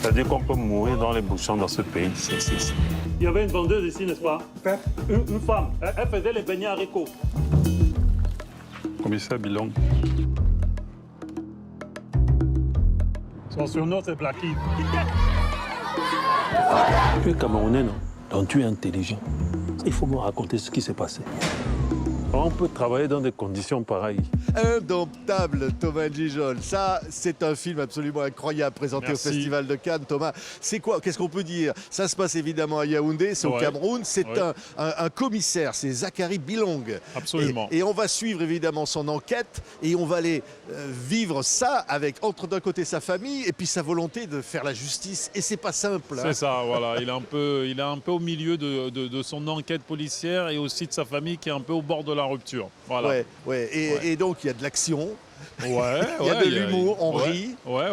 C'est-à-dire qu'on peut mourir dans les bouchons dans ce pays. Il y avait une vendeuse ici, n'est-ce pas? Une femme. Elle faisait les beignets haricots. Commissaire Bilong. Son surnom, c'est Blacky. Tu es Camerounais, non? Donc tu es intelligent. Il faut me raconter ce qui s'est passé. On peut travailler dans des conditions pareilles. Indomptable, Thomas Gijol. Ça, c'est un film absolument incroyable présenté Merci. au Festival de Cannes. Thomas, c'est quoi? Qu'est-ce qu'on peut dire? Ça se passe évidemment à Yaoundé, c'est au Cameroun. C'est un commissaire, c'est Zachary Bilong. Absolument. Et on va suivre évidemment son enquête et on va aller vivre ça avec, entre d'un côté sa famille et puis sa volonté de faire la justice. Et c'est pas simple. C'est ça, voilà. Il est un peu au milieu de son enquête policière et aussi de sa famille qui est un peu au bord de la rupture. Voilà. Et donc il y a de l'action. Ouais, il y a de l'humour, on rit. Ouais.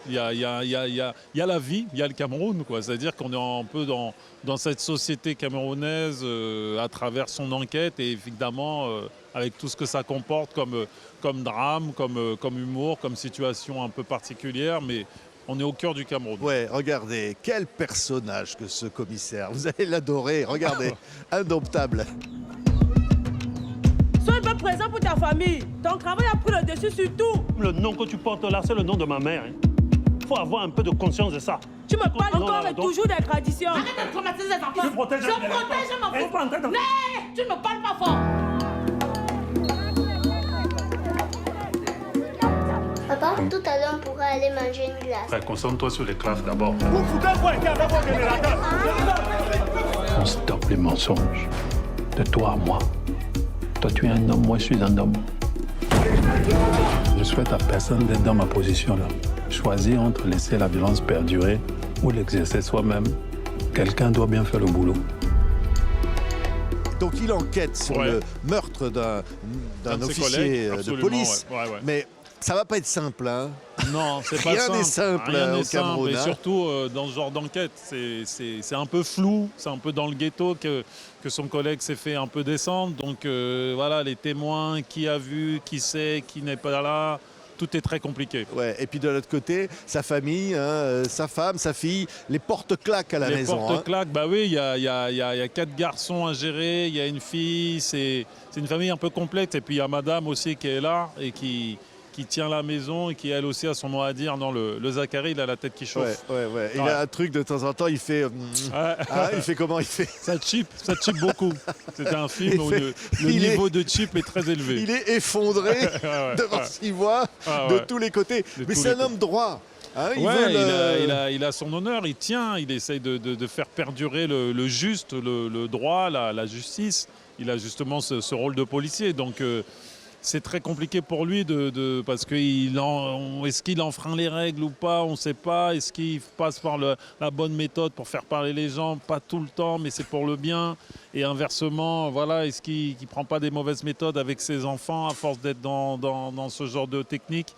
Il y a la vie, il y a le Cameroun, quoi. C'est-à-dire qu'on est un peu dans cette société camerounaise à travers son enquête et évidemment avec tout ce que ça comporte comme drame, comme humour, comme situation un peu particulière, mais on est au cœur du Cameroun. Ouais, regardez, quel personnage que ce commissaire. Vous allez l'adorer, regardez, indomptable. Sois pas présent pour ta famille. Ton travail a pris le dessus sur tout. Le nom que tu portes là, c'est le nom de ma mère. Il faut avoir un peu de conscience de ça. Tu me parles encore et toujours des traditions. Arrête de traumatiser les enfants. Je protège mon enfant. Mais tu ne me parles pas fort. Papa, tout à l'heure, on pourra aller manger une glace. Concentre-toi sur les classes d'abord. On stoppe les mensonges. De toi à moi. Toi, tu es un homme, moi, je suis un homme. Je souhaite à personne d'être dans ma position là. Choisir entre laisser la violence perdurer ou l'exercer soi-même. Quelqu'un doit bien faire le boulot. Donc il enquête sur le meurtre d'un officier de police. Mais ça va pas être simple, hein? Non, c'est pas Rien simple. n'est simple Rien au n'est simple. Cameroun. Et hein. surtout dans ce genre d'enquête, c'est un peu flou, c'est un peu dans le ghetto que son collègue s'est fait un peu descendre. Donc voilà, les témoins, qui a vu, qui sait, qui n'est pas là, tout est très compliqué. Ouais, et puis de l'autre côté, sa famille, sa femme, sa fille, les portes claquent à la maison. Les portes claquent, bah oui, il y a 4 garçons à gérer, il y a une fille, c'est une famille un peu complexe. Et puis il y a madame aussi qui est là et qui tient la maison et qui elle aussi a son mot à dire. Non, le Zachary, il a la tête qui chauffe. Ouais. Il a un truc de temps en temps, il fait... il fait comment il fait? Ça chip beaucoup. C'est un film où le niveau de chip est très élevé. Il est effondré devant ce qu'il voit de tous les côtés. Mais c'est un homme droit. Hein, il a son honneur, il tient, il essaye de faire perdurer le juste, le droit, la justice. Il a justement ce rôle de policier. Donc c'est très compliqué pour lui parce que est-ce qu'il enfreint les règles ou pas, on ne sait pas. Est-ce qu'il passe par la bonne méthode pour faire parler les gens? Pas tout le temps, mais c'est pour le bien. Et inversement, voilà, est-ce qu'il ne prend pas des mauvaises méthodes avec ses enfants à force d'être dans ce genre de technique?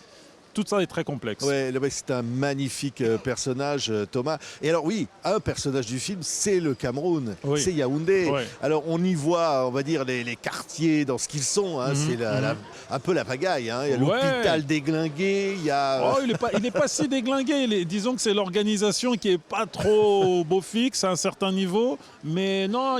Tout ça est très complexe. Ouais, c'est un magnifique personnage, Thomas. Et alors oui, un personnage du film, c'est le Cameroun, c'est Yaoundé. Oui. Alors on y voit, on va dire, les quartiers dans ce qu'ils sont. Hein. C'est un peu la pagaille. Hein. Il y a l'hôpital déglingué, il y a... Oh, il n'est pas si déglingué. Disons que c'est l'organisation qui n'est pas trop beau fixe à un certain niveau. Mais non,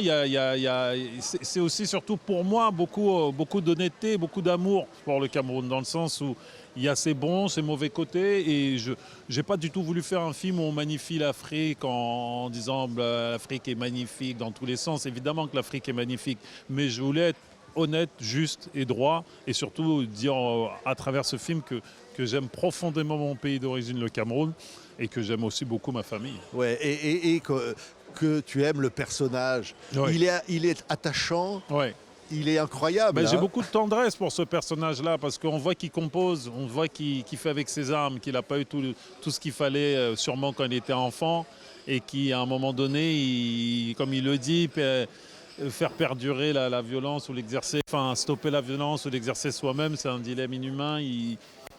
c'est aussi surtout pour moi beaucoup d'honnêteté, beaucoup d'amour pour le Cameroun, dans le sens où il y a ses bons, ses mauvais côtés, et je n'ai pas du tout voulu faire un film où on magnifie l'Afrique en disant l'Afrique est magnifique dans tous les sens. Évidemment que l'Afrique est magnifique, mais je voulais être honnête, juste et droit, et surtout dire à travers ce film que j'aime profondément mon pays d'origine, le Cameroun, et que j'aime aussi beaucoup ma famille. Ouais, et que tu aimes le personnage. Ouais. Il est attachant. Ouais. Il est incroyable. J'ai beaucoup de tendresse pour ce personnage-là parce qu'on voit qu'il compose, on voit qu'il fait avec ses armes, qu'il n'a pas eu tout ce qu'il fallait sûrement quand il était enfant et qui, à un moment donné, comme il le dit, faire perdurer la violence ou l'exercer, enfin stopper la violence ou l'exercer soi-même, c'est un dilemme inhumain.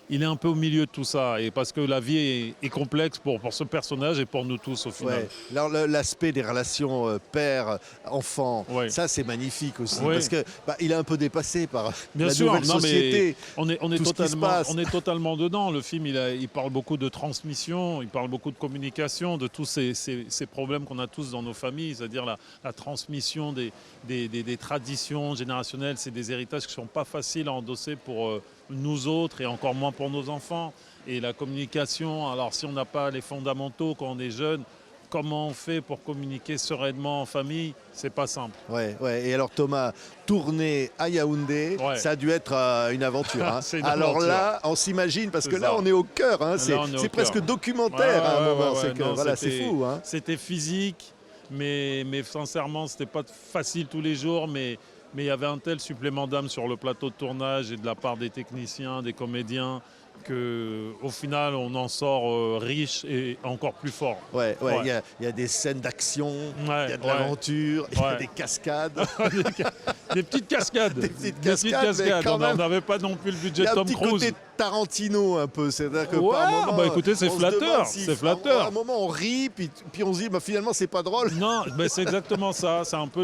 il est un peu au milieu de tout ça. Et parce que la vie est complexe pour ce personnage et pour nous tous au final. Ouais. Alors l'aspect des relations père-enfant, ça c'est magnifique aussi. Parce que il est un peu dépassé par Bien la sûr, nouvelle société. on est Tout totalement dedans. Le film, il parle beaucoup de transmission, il parle beaucoup de communication, de tous ces problèmes qu'on a tous dans nos familles, c'est-à-dire la transmission des traditions générationnelles. C'est des héritages qui ne sont pas faciles à endosser pour nous autres et encore moins pour nos enfants. Et la communication, alors si on n'a pas les fondamentaux quand on est jeune, comment on fait pour communiquer sereinement en famille? C'est pas simple. Ouais. Et alors Thomas, tourner à Yaoundé, ça a dû être une aventure. Hein. Alors là, on s'imagine, parce que là, on est au cœur. Hein. C'est presque documentaire à un moment. C'est fou. Hein. C'était physique, mais sincèrement, c'était pas facile tous les jours. Mais il y avait un tel supplément d'âme sur le plateau de tournage et de la part des techniciens, des comédiens, qu'au final, on en sort riche et encore plus fort. Il y a des scènes d'action, il y a de l'aventure, il y a des cascades. Des petites cascades. Des petites cascades. On n'avait pas non plus le budget de Tom Cruise. Il y a un petit côté Tarantino un peu. C'est-à-dire que par moment, écoutez, c'est flatteur. C'est flatteur. À un moment, on rit, puis on se dit, finalement, c'est pas drôle. Non, c'est exactement ça. C'est un peu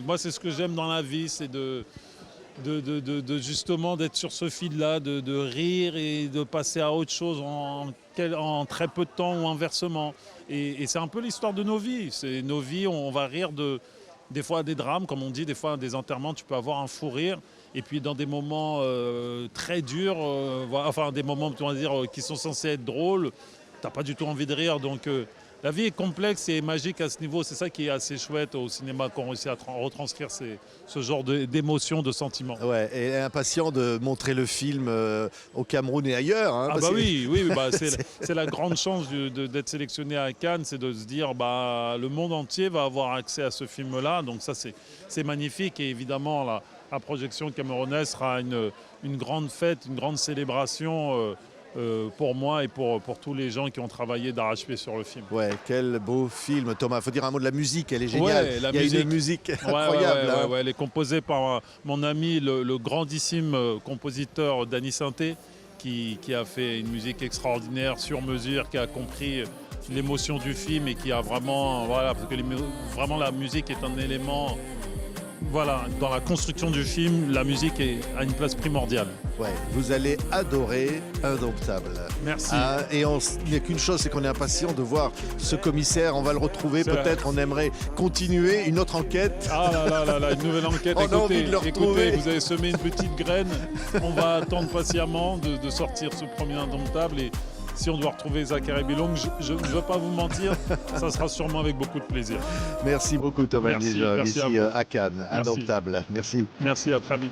moi, c'est ce que j'aime dans la vie, c'est de justement d'être sur ce fil-là, de rire et de passer à autre chose en très peu de temps ou inversement. Et c'est un peu l'histoire de nos vies. C'est nos vies, on va rire des fois des drames, comme on dit, des fois des enterrements, tu peux avoir un fou rire. Et puis dans des moments très durs, des moments on va dire, qui sont censés être drôles, tu n'as pas du tout envie de rire. Donc la vie est complexe et magique à ce niveau. C'est ça qui est assez chouette au cinéma, qu'on réussit à retranscrire ce genre d'émotions, de sentiments. Ouais, et impatient de montrer le film au Cameroun et ailleurs. Hein, c'est la grande chance d'être sélectionné à Cannes, c'est de se dire le monde entier va avoir accès à ce film-là. Donc ça, c'est magnifique. Et évidemment, la projection camerounaise sera une grande fête, une grande célébration pour moi et pour tous les gens qui ont travaillé d'arrache-pied sur le film. Ouais, quel beau film, Thomas. Il faut dire un mot de la musique, elle est géniale. Il y a une musique incroyable. Elle est composée par mon ami, le grandissime compositeur Danny Sainté, qui a fait une musique extraordinaire, sur mesure, qui a compris l'émotion du film et qui a vraiment... parce que vraiment la musique est un élément... dans la construction du film, la musique a une place primordiale. Ouais, vous allez adorer Indomptable. Merci. Et il n'y a qu'une chose, c'est qu'on est impatient de voir ce commissaire. On va le retrouver, peut-être. On aimerait continuer une autre enquête. Une nouvelle enquête. On a envie de le retrouver. Écoutez, vous avez semé une petite graine. On va attendre patiemment de sortir ce premier Indomptable. Et si on doit retrouver Zachary Bilong, je ne veux pas vous mentir, ça sera sûrement avec beaucoup de plaisir. Merci beaucoup Thomas Niger, ici à Cannes, Merci. Indomptable. Merci. Merci, à très vite.